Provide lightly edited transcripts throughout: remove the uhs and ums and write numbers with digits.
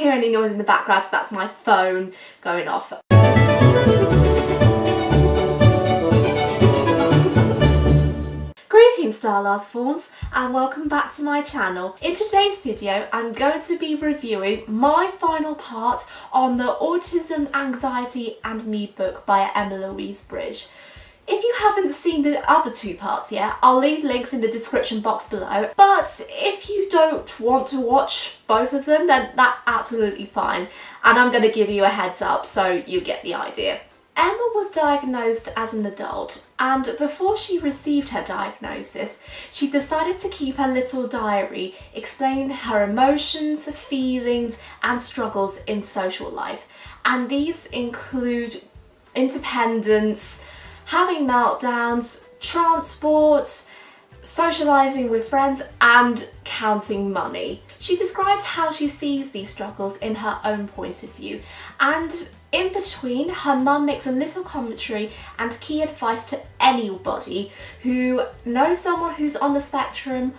hear any noise in the background, that's my phone going off. Greetings Starlars forms, and welcome back to my channel. In today's video I'm going to be reviewing my final part on the Autism, Anxiety and Me book by Emma Louise Bridge. If you haven't seen the other two parts yet, I'll leave links in the description box below, but if you don't want to watch both of them, then that's absolutely fine, and I'm going to give you a heads up so you get the idea. Emma was diagnosed as an adult, and before she received her diagnosis, she decided to keep a little diary explaining her emotions, feelings and struggles in social life, and these include independence, having meltdowns, transport, socialising with friends and counting money. She describes how she sees these struggles in her own point of view, and in between her mum makes a little commentary and key advice to anybody who knows someone who's on the spectrum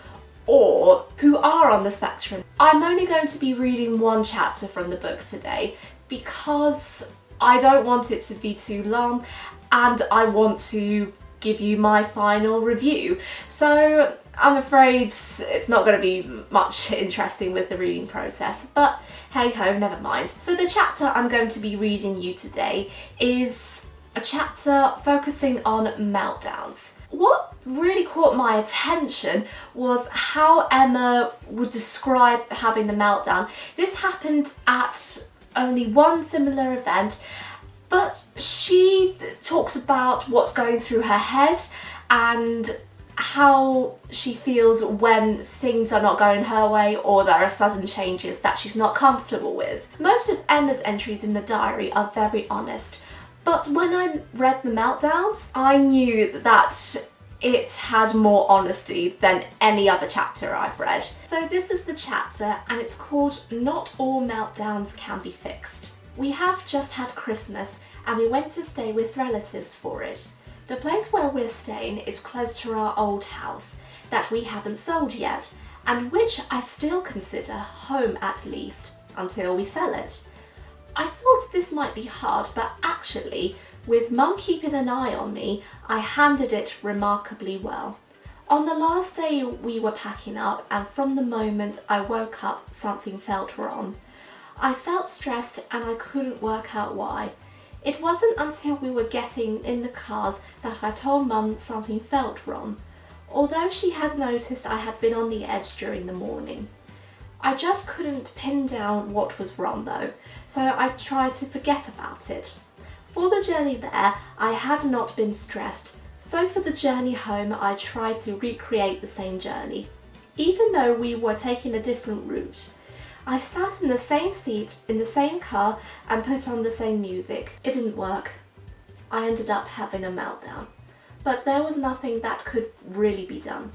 or who are on the spectrum. I'm only going to be reading one chapter from the book today because I don't want it to be too long and I want to give you my final review. So I'm afraid it's not going to be much interesting with the reading process, but hey ho, never mind. So the chapter I'm going to be reading you today is a chapter focusing on meltdowns. What really caught my attention was how Emma would describe having the meltdown. This happened at only one similar event, but she talks about what's going through her head and how she feels when things are not going her way or there are sudden changes that she's not comfortable with. Most of Emma's entries in the diary are very honest, but when I read the meltdowns, I knew that it had more honesty than any other chapter I've read. So this is the chapter and it's called Not All Meltdowns Can Be Fixed. We have just had Christmas and we went to stay with relatives for it. The place where we're staying is close to our old house that we haven't sold yet, and which I still consider home at least, until we sell it. I thought this might be hard, but actually, with Mum keeping an eye on me, I handled it remarkably well. On the last day we were packing up, and from the moment I woke up something felt wrong. I felt stressed and I couldn't work out why. It wasn't until we were getting in the cars that I told Mum something felt wrong, although she had noticed I had been on the edge during the morning. I just couldn't pin down what was wrong though, so I tried to forget about it. For the journey there, I had not been stressed, so for the journey home I tried to recreate the same journey. Even though we were taking a different route, I sat in the same seat, in the same car and put on the same music. It didn't work. I ended up having a meltdown. But there was nothing that could really be done.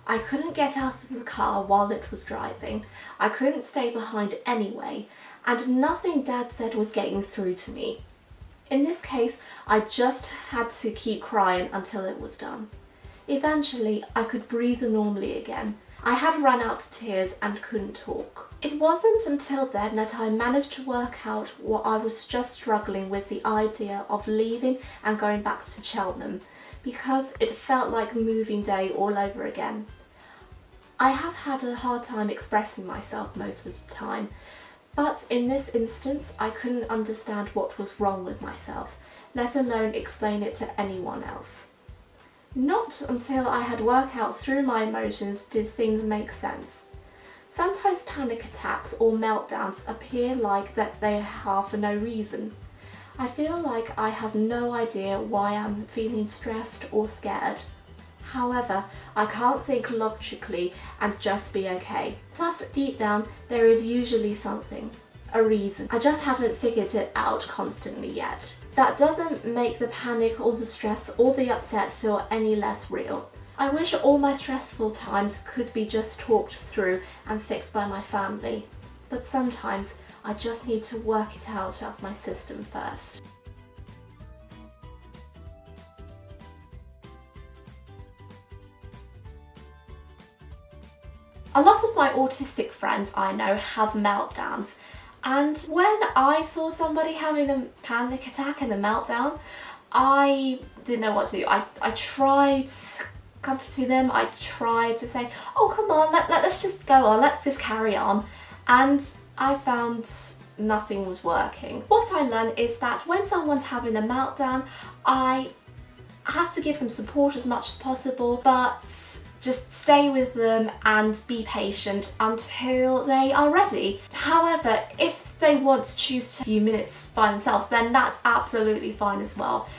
I couldn't get out of the car while it was driving. I couldn't stay behind anyway, and nothing Dad said was getting through to me. In this case, I just had to keep crying until it was done. Eventually, I could breathe normally again. I had run out of tears and couldn't talk. It wasn't until then that I managed to work out what I was just struggling with, the idea of leaving and going back to Cheltenham, because it felt like moving day all over again. I have had a hard time expressing myself most of the time, but in this instance I couldn't understand what was wrong with myself, let alone explain it to anyone else. Not until I had worked out through my emotions did things make sense. Sometimes panic attacks or meltdowns appear like that they are for no reason. I feel like I have no idea why I'm feeling stressed or scared. However, I can't think logically and just be okay. Plus, deep down, there is usually something. A reason. I just haven't figured it out constantly yet. That doesn't make the panic or the stress or the upset feel any less real. I wish all my stressful times could be just talked through and fixed by my family, but sometimes I just need to work it out of my system first. A lot of my autistic friends I know have meltdowns, And when I saw somebody having a panic attack and a meltdown, I didn't know what to do. I tried comforting them, I tried to say, oh come on, let's just go on, let's just carry on. And I found nothing was working. What I learned is that when someone's having a meltdown, I have to give them support as much as possible, but just stay with them and be patient until they are ready. However, if they want to choose a few minutes by themselves, then that's absolutely fine as well.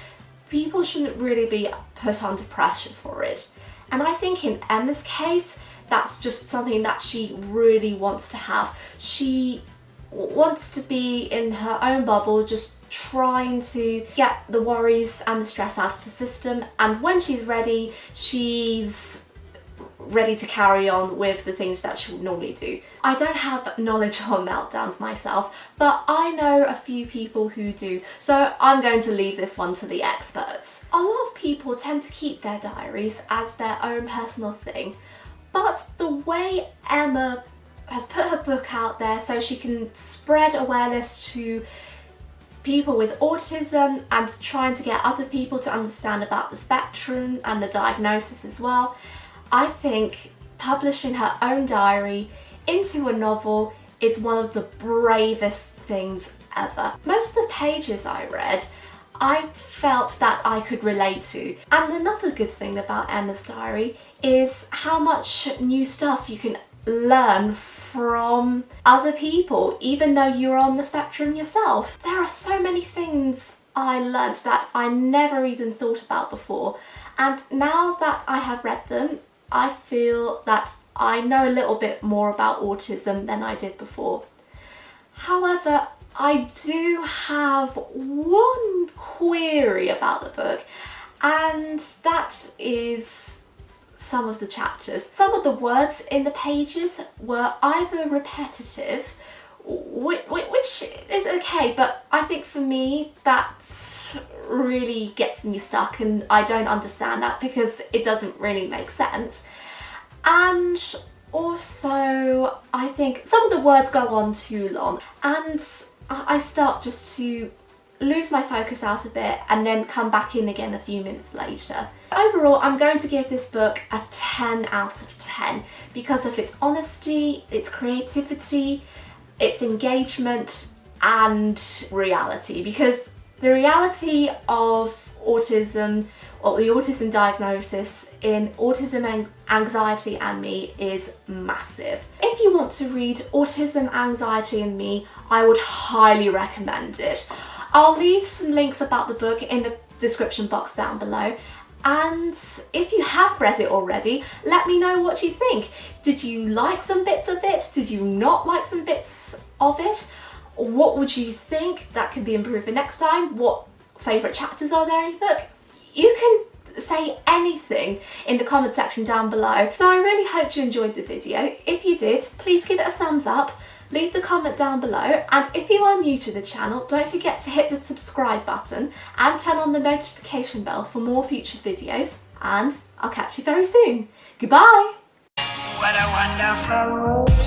People shouldn't really be put under pressure for it. And I think in Emma's case, that's just something that she really wants to have. She wants to be in her own bubble, just trying to get the worries and the stress out of the system, and when she's ready to carry on with the things that she would normally do. I don't have knowledge on meltdowns myself, but I know a few people who do, so I'm going to leave this one to the experts. A lot of people tend to keep their diaries as their own personal thing, but the way Emma has put her book out there so she can spread awareness to people with autism and trying to get other people to understand about the spectrum and the diagnosis as well, I think publishing her own diary into a novel is one of the bravest things ever. Most of the pages I read, I felt that I could relate to. And another good thing about Emma's diary is how much new stuff you can learn from other people, even though you're on the spectrum yourself. There are so many things I learnt that I never even thought about before, and now that I have read them, I feel that I know a little bit more about autism than I did before. However, I do have one query about the book, and that is some of the chapters. Some of the words in the pages were either repetitive, which is okay, but I think for me that really gets me stuck and I don't understand that because it doesn't really make sense. And also I think some of the words go on too long and I start just to lose my focus out a bit and then come back in again a few minutes later. Overall, I'm going to give this book a 10 out of 10 because of its honesty, its creativity, its engagement and reality, because the reality of autism or the autism diagnosis in Autism, Anxiety and Me is massive. If you want to read Autism, Anxiety and Me, I would highly recommend it. I'll leave some links about the book in the description box down below, and if you have read it already, let me know what you think. Did you like some bits of it? Did you not like some bits of it? What would you think that could be improved for next time? What favourite chapters are there in your book? You can say anything in the comment section down below. So I really hope you enjoyed the video. If you did, please give it a thumbs up. Leave the comment down below, and if you are new to the channel, don't forget to hit the subscribe button and turn on the notification bell for more future videos, and I'll catch you very soon. Goodbye! What a wonderful